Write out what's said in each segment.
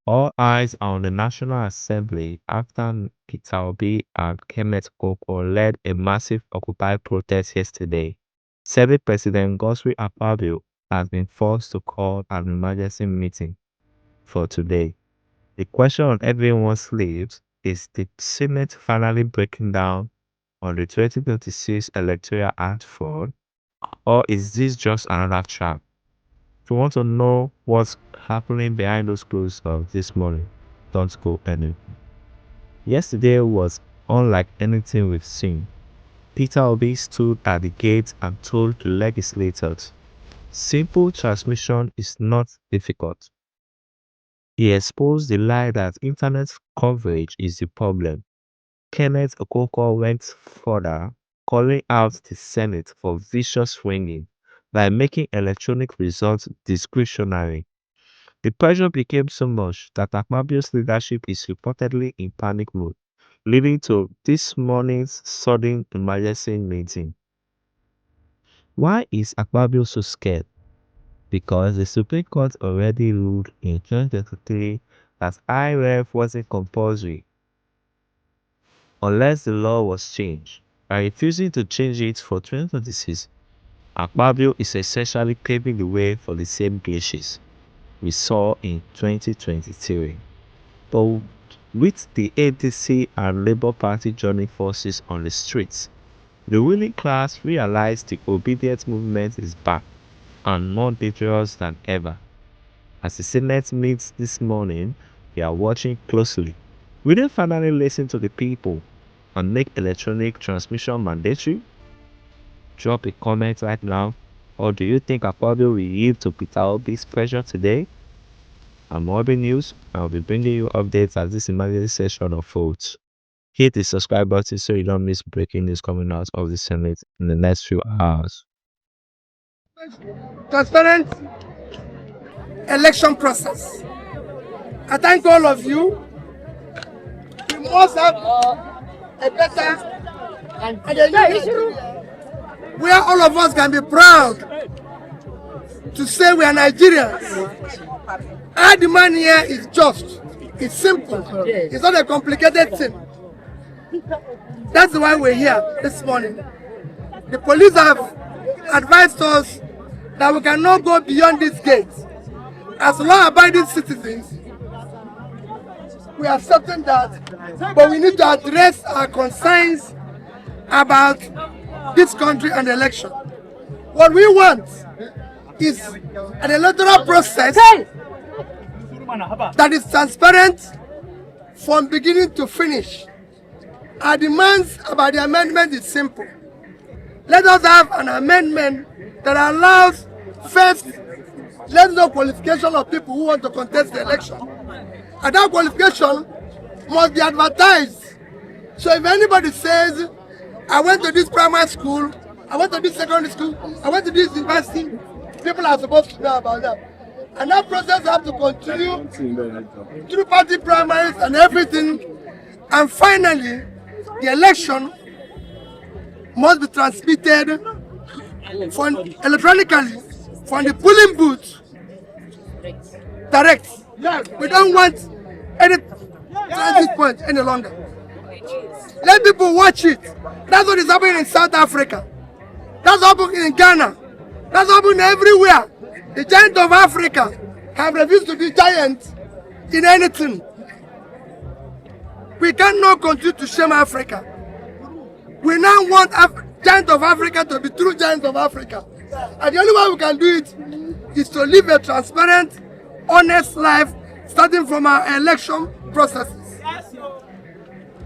All eyes are on the National Assembly after Peter Obi and Kenneth Okonkwo led a massive Occupy protest yesterday. Senate President Godswill Akpabio has been forced to call an emergency meeting for today. The question on everyone's lips is the Senate finally breaking down on the 2026 Electoral Act fraud, or is this just another trap? If you want to know what's happening behind those closed doors this morning, don't go anywhere. Yesterday was unlike anything we've seen. Peter Obi stood at the gate and told the legislators, simple transmission is not difficult. He exposed the lie that internet coverage is the problem. Kenneth Okonkwo went further, calling out the Senate for vicious swinging by making electronic results discretionary. The pressure became so much that Akpabio's leadership is reportedly in panic mode, leading to this morning's sudden emergency meeting. Why is Akpabio so scared? Because the Supreme Court already ruled in 2023 that IReV wasn't compulsory unless the law was changed. By refusing to change it for 2026, Akpabio is essentially paving the way for the same glitches we saw in 2023. But with the ADC and Labour Party joining forces on the streets, the ruling class realized the obedient movement is back and more dangerous than ever. As the Senate meets this morning, we are watching closely. Will they finally listen to the people and make electronic transmission mandatory? Drop a comment right now. Or do you think Akpabio will yield to Peter Obi's pressure today? I'm RobinNewz, and I'll be bringing you updates as this emergency session unfolds. Hit the subscribe button so you don't miss breaking news coming out of the Senate in the next few hours. Transparent election process. I thank all of you. We must have a better and where all of us can be proud to say we are Nigerians. Our demand here is just, it's simple, it's not a complicated thing. That's why we're here this morning. The police have advised us that we cannot go beyond this gate. As law-abiding citizens, we are certain that, but we need to address our concerns about this country and the election. What we want is an electoral process that is transparent from beginning to finish. Our demands about the amendment is simple. Let us have an amendment that allows first, there's no qualification of people who want to contest the election. And that qualification must be advertised. So if anybody says, I went to this primary school, I went to this secondary school, I went to this university, people are supposed to know about that. And that process has to continue through party primaries and everything. And finally, the election must be transmitted electronically from the polling booth direct. We don't want any transit point any longer. Let people watch it. That's what is happening in South Africa. That's happening in Ghana. That's happening everywhere. The giants of Africa have refused to be giants in anything. We cannot continue to shame Africa. We now want giants of Africa to be true giants of Africa. And the only way we can do it is to live a transparent, honest life, starting from our election processes.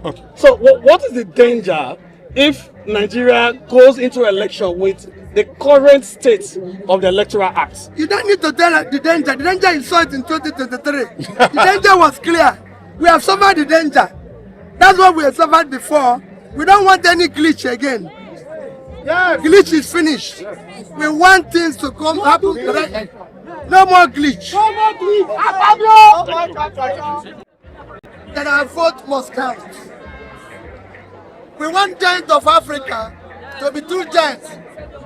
Okay. So what is the danger if Nigeria goes into election with the current state of the Electoral Act? You don't need to tell the danger. The danger is saw it in 2023. The danger was clear. We have suffered the danger. That's what we have suffered before. We don't want any glitch again. Yeah. Glitch is finished. We want things to come happen. No more glitch. No more glitch. That our vote must count. We want giants of Africa to be true giants,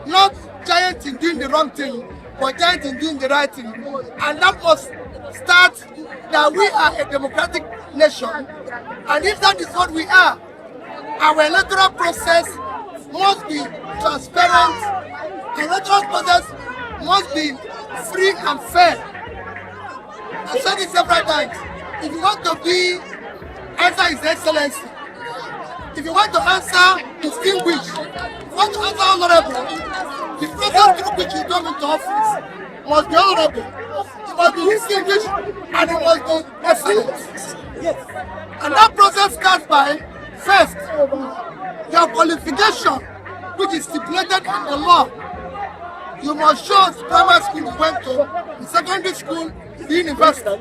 not giants in doing the wrong thing, but giants in doing the right thing. And that must start that we are a democratic nation, and if that is what we are, our electoral process must be transparent. The electoral process must be free and fair. I've said it several times. If you want to answer His Excellency, if you want to answer distinguished, if you want to answer honorable, the process through which you come into office must be honorable, it must be distinguished, and it must be excellent. And that process starts by, first, your qualification, which is stipulated in the law. You must show the primary school you went to, the secondary school, the university.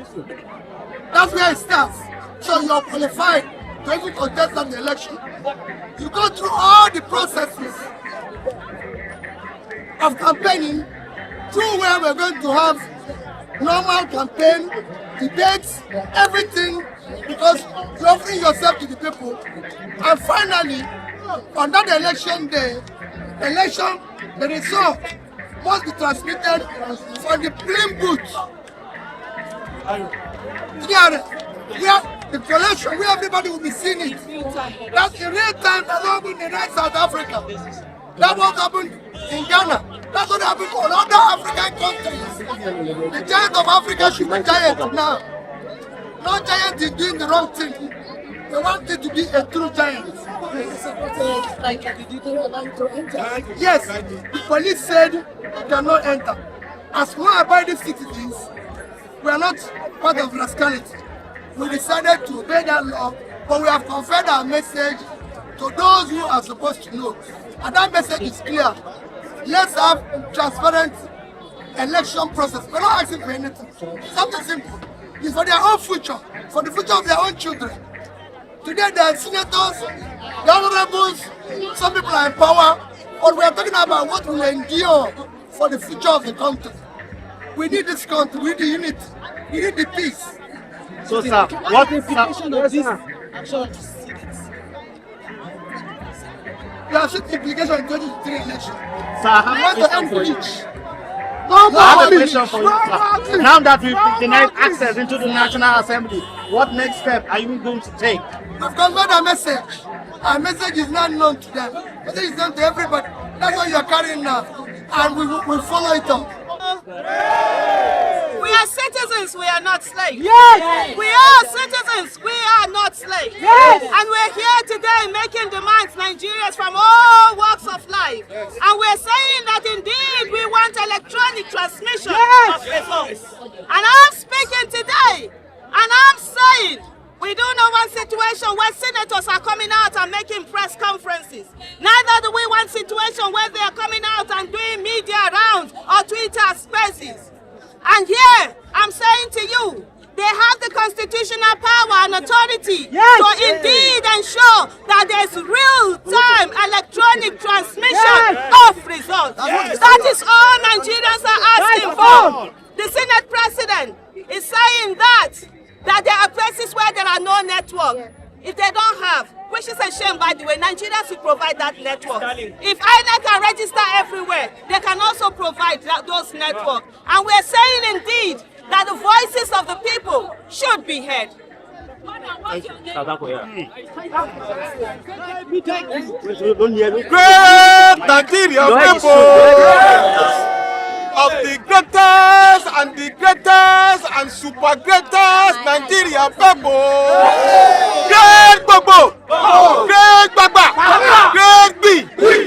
That's where it starts. So you're qualified to even contest on the election. You go through all the processes of campaigning, through where we're going to have normal campaign, debates, everything, because you're offering yourself to the people. And finally, on that election day, the result must be transmitted from the polling booth. Where the collation, where everybody will be seeing it. That's in real time. That's what happened in South Africa. That's what happened in Ghana. That's what happened in other African countries. The giant of Africa should be giant now. No giant is doing the wrong thing. They want it to be a true giant. Yes, the police said you cannot enter. As law-abiding citizens, we are not part of rascality. We decided to obey that law, but we have conveyed our message to those who are supposed to know. And that message is clear. Let's have transparent election process. We're not asking for anything. Something simple. It's for their own future, for the future of their own children. Today there are senators, the honorables, some people are in power, but we are talking about what will endure for the future of the country. We need this country, we need the unity, we need the peace. So, sir, what implication of this action? You have seen the implication in 2023 election. Sir, how want to end preach? I have a question for you, sir. Now that we've denied access into the National Assembly, what next step are you going to take? We've conveyed a message. Our message is not known to them. The message is known to everybody. That's what you are carrying now. And we will follow it up. We are citizens, we are not slaves. Yes. We are citizens, we are not slaves. Yes. And we're here today making demands, Nigerians from all walks of life. Yes. And we're saying that indeed we want electronic transmission of results. And I'm speaking today, and I'm saying, we do know one situation where senators are coming out and making press conferences. Neither do we want situation where they are coming out and doing media rounds or Twitter spaces. And here, I'm saying to you, they have the constitutional power and authority to indeed ensure that there's real-time electronic transmission of results. That is all Nigerians are asking for. The Senate President is saying that there are places where there are no network. If they don't have, which is a shame by the way, Nigerians will provide that network. If INEC can register everywhere, they can also provide those networks. And we're saying indeed that the voices of the people should be heard. Great Nigerian people! Of the greatest and super greatest Nigerian people. Great Bobo, great Baba, great B.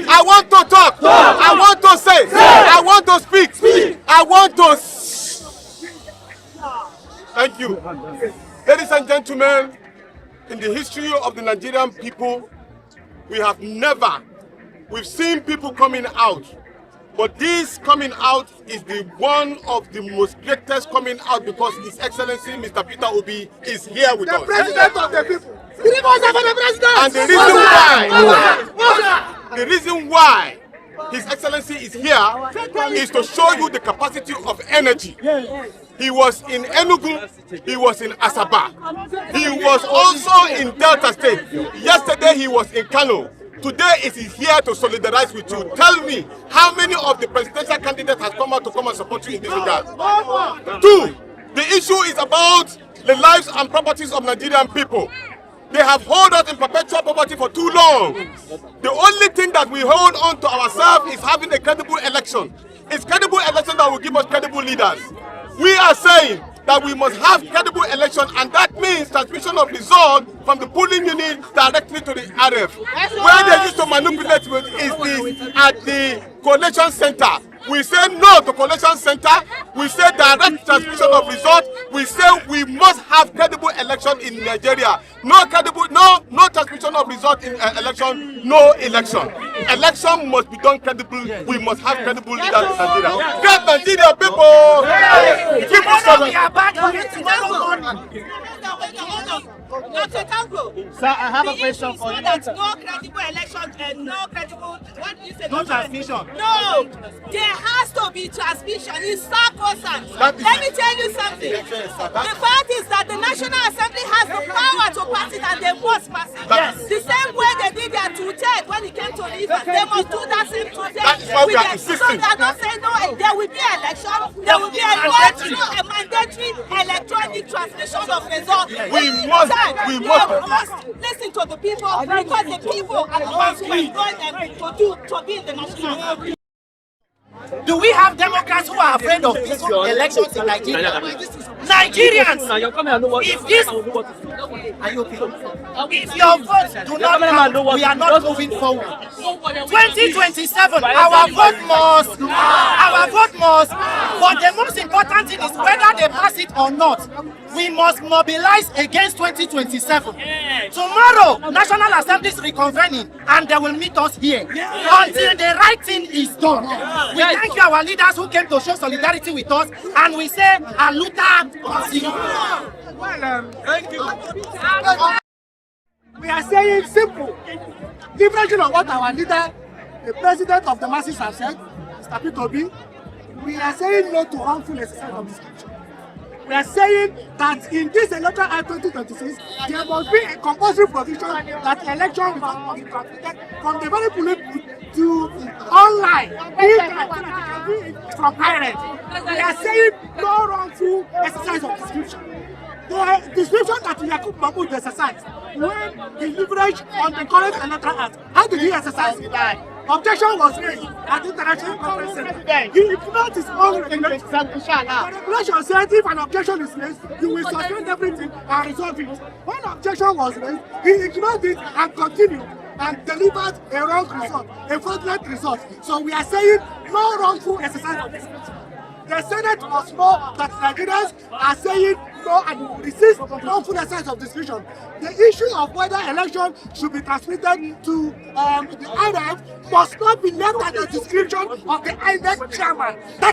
I want to talk, I want to say, I want to speak, I want to. Thank you. Ladies and gentlemen, in the history of the Nigerian people, we've seen people coming out. But this coming out is the one of the most greatest coming out because His Excellency Mr. Peter Obi is here with us. The President of the people. And the reason why His Excellency is here is to show you the capacity of energy. He was in Enugu, he was in Asaba, he was also in Delta State. Yesterday he was in Kano. Today is here to solidarize with you. Tell me how many of the presidential candidates has come out to come and support you in this regard? 2. The issue is about the lives and properties of Nigerian people. They have held us in perpetual poverty for too long. The only thing that we hold on to ourselves is having a credible election. It's credible election that will give us credible leaders. We are saying that we must have credible election, and that means transmission of result from the polling unit directly to the IReV. Where they used to manipulate with is at the collation center. We say no to collation center. We say direct transmission of result. We say we must have credible election in Nigeria. No transmission of result in election. No election. Election must be done credible. We must have credible leaders in Nigeria. Great Nigeria people. Keep us We are back on it tomorrow morning. Dr. Okonkwo, sir, I have a question for you. That no credible election and no credible, what do you say? No transmission. No, there has to be transmission. It's sacrosanct. Let me tell you something. The fact is that the National Assembly has the power to pass it, and they must pass it. Yes. The same way they did their two-thirds when it came to rivers, they must do that same two-thirds. That's why we are So insisting. they are not saying no, there will be election, there will be a mandatory electronic transmission of results. We must listen to the people, because the people are the ones who employ them to be in the National Assembly. Do we have Democrats who are afraid of peaceful elections in Nigeria? Nigerians, if this, are you okay? If your votes do not count, we are not moving forward. 2027, our vote must, but the most important thing is whether they pass it or not. We must mobilize against 2027. Tomorrow, National Assembly is reconvening, and they will meet us here until the right thing is done. We thank you, our leaders who came to show solidarity with us, and we say, Aluta continue. Thank you. We are saying simple. Different of what our leader, the president of the masses, have said, Mr. Peter Obi, we are saying no to harmful exercise of discrimination. We are saying that in this Electoral Act 2026, there must be a compulsory provision that election must be transmitted from the very polling booth to online, from IReV. We are saying no wrongful exercise of discrimination. The description that Yakub Mahmoud exercised when he leveraged on the current Electoral Act, how did he exercise it? Objection was raised at the International Conference Center. He ignored his own regulation. The regulation said if an objection is raised, you will suspend everything and resolve it. When objection was raised, he ignored it and continued and delivered a wrong result, a fraudulent result. So we are saying no wrongful exercise of discretion. The Senate must know that Nigerians are saying no and will resist wrongful exercise of discretion. The issue of whether election should be transmitted to the IReV must not be left at the discretion of the INEC chairman. That